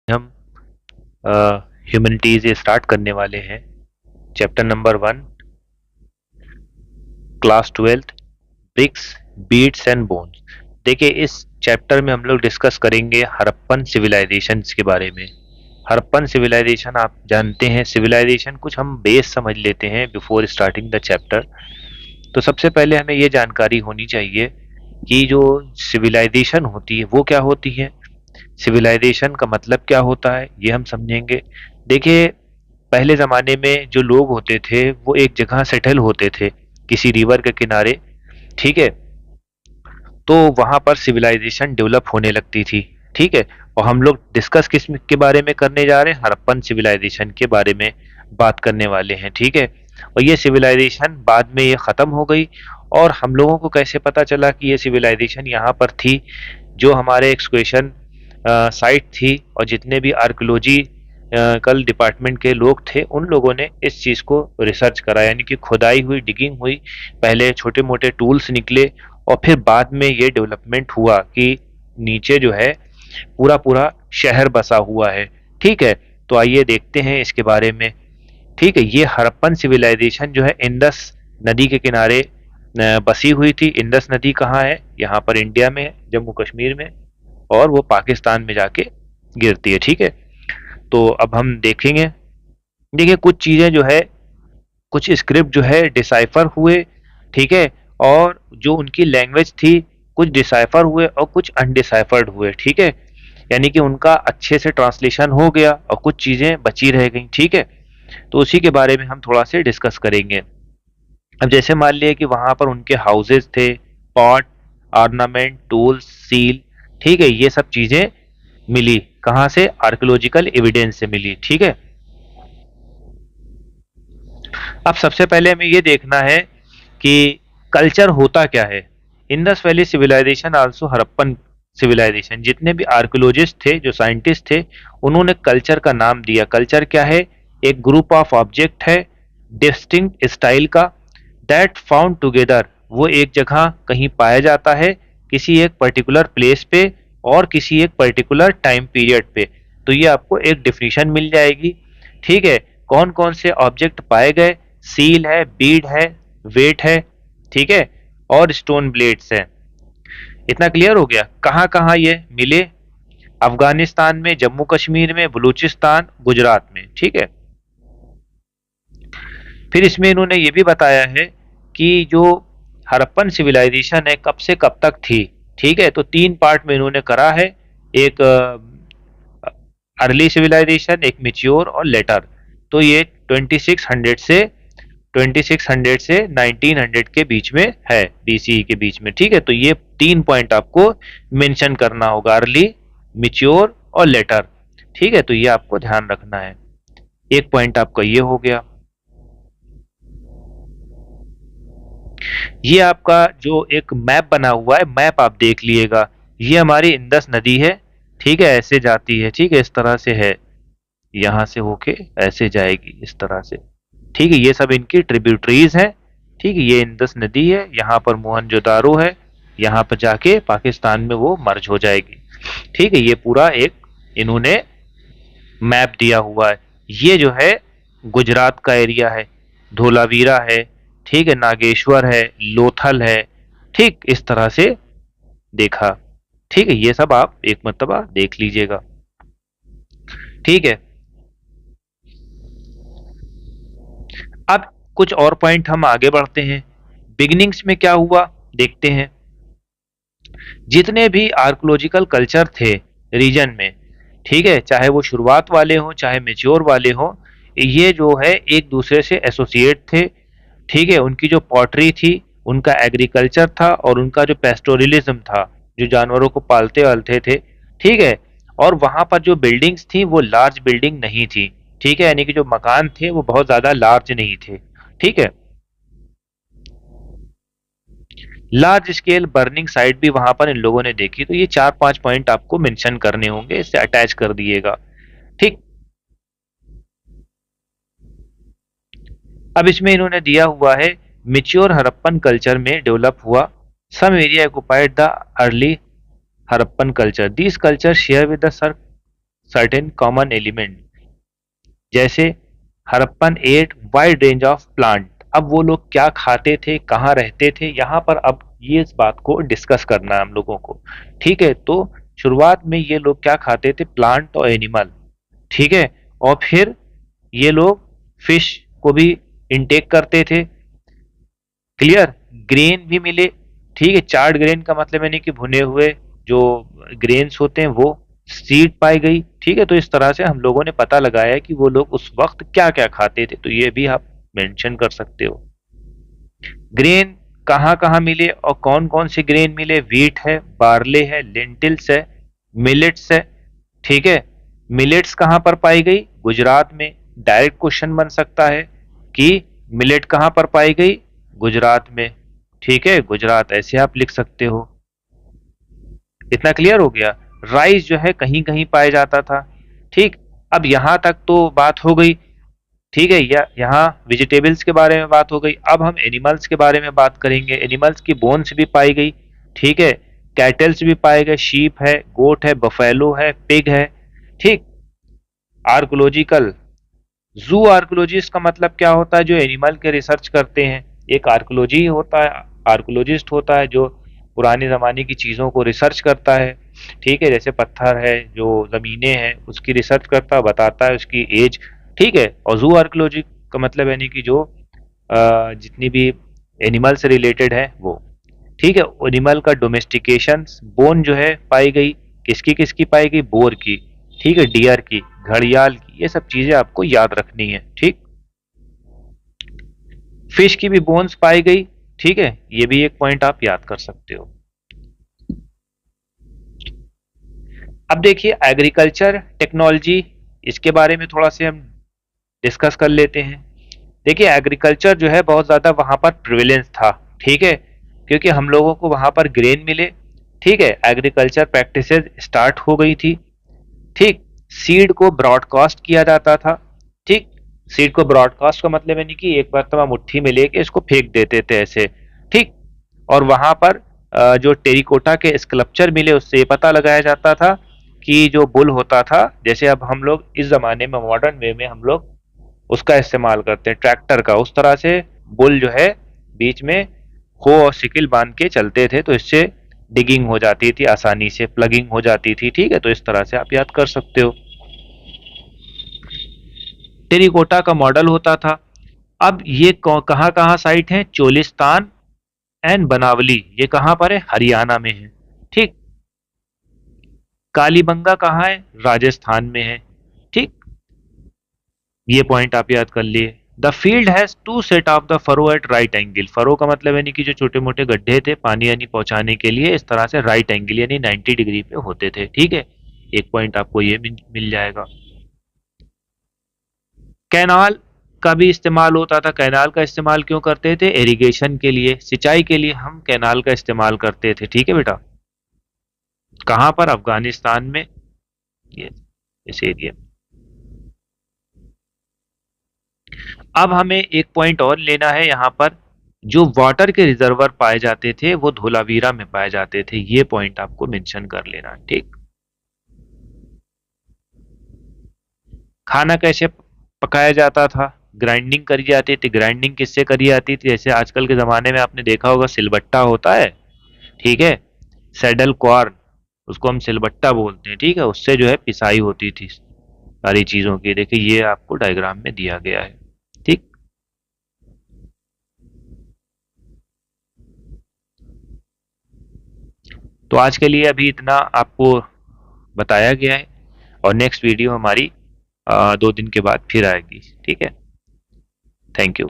हम humanities start करने वाले हैं। Chapter number 1, class 12, bricks, beads and bones. देखिए, इस चैप्टर में हम लोग डिस्कस करेंगे हड़प्पन सिविलाइजेशन के बारे में। हड़प्पन सिविलाइजेशन, आप जानते हैं, सिविलाइजेशन कुछ हम बेस समझ लेते हैं बिफोर स्टार्टिंग द चैप्टर। तो सबसे पहले हमें ये जानकारी होनी चाहिए कि जो सिविलाइजेशन होती है वो क्या होती है, सिविलाइजेशन का मतलब क्या होता है, ये हम समझेंगे। देखिए, पहले ज़माने में जो लोग होते थे वो एक जगह सेटल होते थे, किसी रिवर के किनारे, ठीक है। तो वहाँ पर सिविलाइजेशन डेवलप होने लगती थी, ठीक है। और हम लोग डिस्कस किस के बारे में करने जा रहे हैं, हड़प्पन सिविलाइजेशन के बारे में बात करने वाले हैं, ठीक है। और ये सिविलाइजेशन बाद में ये ख़त्म हो गई। और हम लोगों को कैसे पता चला कि ये सिविलाइजेशन यहाँ पर थी? जो हमारे एक्सकेवेशन साइट थी और जितने भी आर्कियोलॉजी कल डिपार्टमेंट के लोग थे, उन लोगों ने इस चीज़ को रिसर्च करा, यानी कि खुदाई हुई, डिगिंग हुई, पहले छोटे मोटे टूल्स निकले और फिर बाद में ये डेवलपमेंट हुआ कि नीचे जो है पूरा पूरा शहर बसा हुआ है, ठीक है। तो आइए देखते हैं इसके बारे में, ठीक है। ये हड़प्पन सिविलाइजेशन जो है इंडस नदी के किनारे बसी हुई थी। इंडस नदी कहाँ है? यहाँ पर इंडिया में है, जम्मू कश्मीर में, और वो पाकिस्तान में जाके गिरती है, ठीक है। तो अब हम देखेंगे। देखिए, कुछ चीज़ें जो है, कुछ स्क्रिप्ट जो है डिसाइफर हुए, ठीक है। और जो उनकी लैंग्वेज थी, कुछ डिसाइफर हुए और कुछ अनडिसाइफर्ड हुए, ठीक है। यानी कि उनका अच्छे से ट्रांसलेशन हो गया और कुछ चीज़ें बची रह गई, ठीक है। तो उसी के बारे में हम थोड़ा से डिस्कस करेंगे। अब जैसे मान लिया कि वहां पर उनके हाउसेज थे, पॉट, ऑर्नामेंट, टूल्स, सील, ठीक है, ये सब चीजें मिली कहाँ से? आर्कियोलॉजिकल एविडेंस से मिली, ठीक है। अब सबसे पहले हमें ये देखना है कि कल्चर होता क्या है। Indus valley civilization also Harappan civilization, जितने भी आर्कियोलॉजिस्ट थे, जो साइंटिस्ट थे, उन्होंने कल्चर का नाम दिया। कल्चर क्या है? एक ग्रुप ऑफ ऑब्जेक्ट है डिस्टिंक्ट स्टाइल का, दैट फाउंड टुगेदर, वो एक जगह कहीं पाया जाता है, किसी एक पर्टिकुलर प्लेस पे और किसी एक पर्टिकुलर टाइम पीरियड पे। तो ये आपको एक डिफिनीशन मिल जाएगी, ठीक है। कौन कौन से ऑब्जेक्ट पाए गए? सील है, बीड है, वेट है, ठीक है, और स्टोन ब्लेड्स है। इतना क्लियर हो गया? कहाँ कहाँ ये मिले? अफगानिस्तान में, जम्मू कश्मीर में, बलूचिस्तान, गुजरात में, ठीक है। फिर इसमें इन्होंने ये भी बताया है कि जो हड़प्पन सिविलाइजेशन है कब से कब तक थी, ठीक है। तो 3 पार्ट में इन्होंने करा है, एक अर्ली सिविलाइजेशन, एक मिच्योर और लेटर। तो ये 2600 से 1900 के बीच में है, बीसीई के बीच में, ठीक है। तो ये 3 पॉइंट आपको मेंशन करना होगा, अर्ली, मिच्योर और लेटर, ठीक है। तो ये आपको ध्यान रखना है। एक पॉइंट आपका ये हो गया। ये आपका जो एक मैप बना हुआ है, मैप आप देख लीजिएगा। ये हमारी इंडस नदी है, ठीक है, ऐसे जाती है, ठीक है, इस तरह से है, यहाँ से होके ऐसे जाएगी इस तरह से, ठीक है। ये सब इनकी ट्रिब्यूटरीज हैं, ठीक है। ये इंडस नदी है, यहाँ पर मोहनजोदारो है, यहाँ पर जाके पाकिस्तान में वो मर्ज हो जाएगी, ठीक है। ये पूरा एक इन्होंने मैप दिया हुआ है। ये जो है गुजरात का एरिया है, धोलावीरा है, ठीक है, नागेश्वर है, लोथल है, ठीक इस तरह से देखा, ठीक है। ये सब आप एक मर्तबा देख लीजिएगा, ठीक है। अब कुछ और पॉइंट हम आगे बढ़ते हैं। बिगिनिंग्स में क्या हुआ देखते हैं। जितने भी आर्कोलॉजिकल कल्चर थे रीजन में, ठीक है, चाहे वो शुरुआत वाले हों चाहे मेच्योर वाले हों, ये जो है एक दूसरे से एसोसिएट थे, ठीक है। उनकी जो पॉटरी थी, उनका एग्रीकल्चर था और उनका जो पेस्टोरलिज्म था, जो जानवरों को पालते वालते थे, ठीक है। और वहां पर जो बिल्डिंग्स थी वो लार्ज बिल्डिंग नहीं थी, ठीक है, यानी कि जो मकान थे वो बहुत ज्यादा लार्ज नहीं थे, ठीक है। लार्ज स्केल बर्निंग साइट भी वहां पर इन लोगों ने देखी। तो ये 4-5 पॉइंट आपको मेंशन करने होंगे, इससे अटैच कर दिएगा, ठीक। अब इसमें इन्होंने दिया हुआ है, मिच्योर हड़प्पन कल्चर में डेवलप हुआ, some area occupied the early Harappan culture, this culture share with the certain common element, जैसे Harappan at wide range of plant. अब वो लोग क्या खाते थे, कहाँ रहते थे, यहाँ पर अब ये इस बात को डिस्कस करना है हम लोगों को। ठीक है, तो शुरुआत में ये लोग क्या खाते थे, प्लांट और एनिमल। ठीक है, और फिर ये लोग फिश को भी इंटेक करते थे। क्लियर, ग्रेन भी मिले। ठीक है, चार्ड ग्रेन का मतलब है नहीं कि भुने हुए जो ग्रेन्स होते हैं वो, सीड पाई गई। ठीक है, तो इस तरह से हम लोगों ने पता लगाया कि वो लोग उस वक्त क्या क्या खाते थे, तो ये भी आप मेंशन कर सकते हो। ग्रेन कहाँ कहाँ मिले और कौन कौन से ग्रेन मिले, व्हीट है, बार्ले है, लेंटिल्स है, मिलेट्स है। ठीक है, मिलेट्स कहाँ पर पाई गई, गुजरात में। डायरेक्ट क्वेश्चन बन सकता है कि मिलेट कहाँ पर पाई गई, गुजरात में। ठीक है, गुजरात ऐसे आप लिख सकते हो। इतना क्लियर हो गया। राइस जो है कहीं कहीं पाया जाता था। ठीक, अब यहां तक तो बात हो गई। ठीक है, यहाँ वेजिटेबल्स के बारे में बात हो गई। अब हम एनिमल्स के बारे में बात करेंगे। एनिमल्स की बोन्स भी पाई गई। ठीक है, कैटल्स भी पाए गए, शीप है, गोट है, बफेलो है, पिग है। ठीक, आर्कोलॉजिकल, जू आर्कोलॉजिस्ट का मतलब क्या होता है, जो एनिमल के रिसर्च करते हैं। एक आर्कोलॉजी होता है, आर्कोलॉजिस्ट होता है जो पुराने जमाने की चीजों को रिसर्च करता है। ठीक है, जैसे पत्थर है, जो जमीनें हैं, उसकी रिसर्च करता है, बताता है उसकी एज। ठीक है, और जू आर्कोलॉजी का मतलब यानी कि जो जितनी भी एनिमल से रिलेटेड है वो। ठीक है, एनिमल का डोमेस्टिकेशन, बोन जो है पाई गई, किसकी किसकी पाई गई, बोर की। ठीक है, डियर की, घड़ियाल की, ये सब चीजें आपको याद रखनी है। ठीक, फिश की भी बोन्स पाई गई। ठीक है, ये भी एक पॉइंट आप याद कर सकते हो। अब देखिए एग्रीकल्चर टेक्नोलॉजी, इसके बारे में थोड़ा से हम डिस्कस कर लेते हैं। देखिए एग्रीकल्चर जो है बहुत ज्यादा वहां पर प्रिविलेंस था। ठीक है, क्योंकि हम लोगों को वहां पर ग्रेन मिले। ठीक है, एग्रीकल्चर प्रैक्टिसेस स्टार्ट हो गई थी। ठीक, सीड को ब्रॉडकास्ट किया जाता था। ठीक, सीड को ब्रॉडकास्ट का मतलब है नहीं कि एक बार तो हम मुट्ठी में लेके इसको फेंक देते थे ऐसे। ठीक, और वहां पर जो टेरिकोटा के स्कल्पचर मिले उससे ये पता लगाया जाता था कि जो बुल होता था, जैसे अब हम लोग इस जमाने में मॉडर्न वे में हम लोग उसका इस्तेमाल करते हैं ट्रैक्टर का, उस तरह से बुल जो है बीच में हो और सिकिल बांध के चलते थे, तो इससे डिगिंग हो जाती थी आसानी से, प्लगिंग हो जाती थी। ठीक है, तो इस तरह से आप याद कर सकते हो। टेरिकोटा का मॉडल होता था। अब ये कहाँ कहाँ साइट है, चोलिस्तान एंड बनावली, ये कहाँ पर है, हरियाणा में है। ठीक, कालीबंगा कहाँ है, राजस्थान में है। ठीक, ये पॉइंट आप याद कर लिए। The field has to set of the furrow at right angle. Furrow का मतलब यानी कि जो छोटे मोटे गड्ढे थे पानी यानी पहुंचाने के लिए, इस तरह से राइट एंगल यानी 90 डिग्री पे होते थे। ठीक है, एक पॉइंट आपको ये मिल जाएगा। कैनाल का भी इस्तेमाल होता था। कैनाल का इस्तेमाल क्यों करते थे, इरिगेशन के लिए, सिंचाई के लिए हम कैनाल का इस्तेमाल करते थे। ठीक है बेटा, कहाँ पर, अफगानिस्तान में, ये इस एरिया में। अब हमें एक पॉइंट और लेना है यहाँ पर, जो वाटर के रिजर्वर पाए जाते थे वो धोलावीरा में पाए जाते थे, ये पॉइंट आपको मेंशन कर लेना। ठीक, खाना कैसे पकाया जाता था, ग्राइंडिंग करी जाती थी। ग्राइंडिंग किससे करी जाती थी, जैसे आजकल के ज़माने में आपने देखा होगा सिलबट्टा होता है। ठीक है, सैडल कॉर्न, उसको हम सिलबट्टा बोलते हैं। ठीक है, उससे जो है पिसाई होती थी सारी चीज़ों की। देखिए ये आपको डायग्राम में दिया गया है। ठीक, तो आज के लिए अभी इतना आपको बताया गया है, और नेक्स्ट वीडियो हमारी 2 दिन के बाद फिर आएगी। ठीक है, थैंक यू।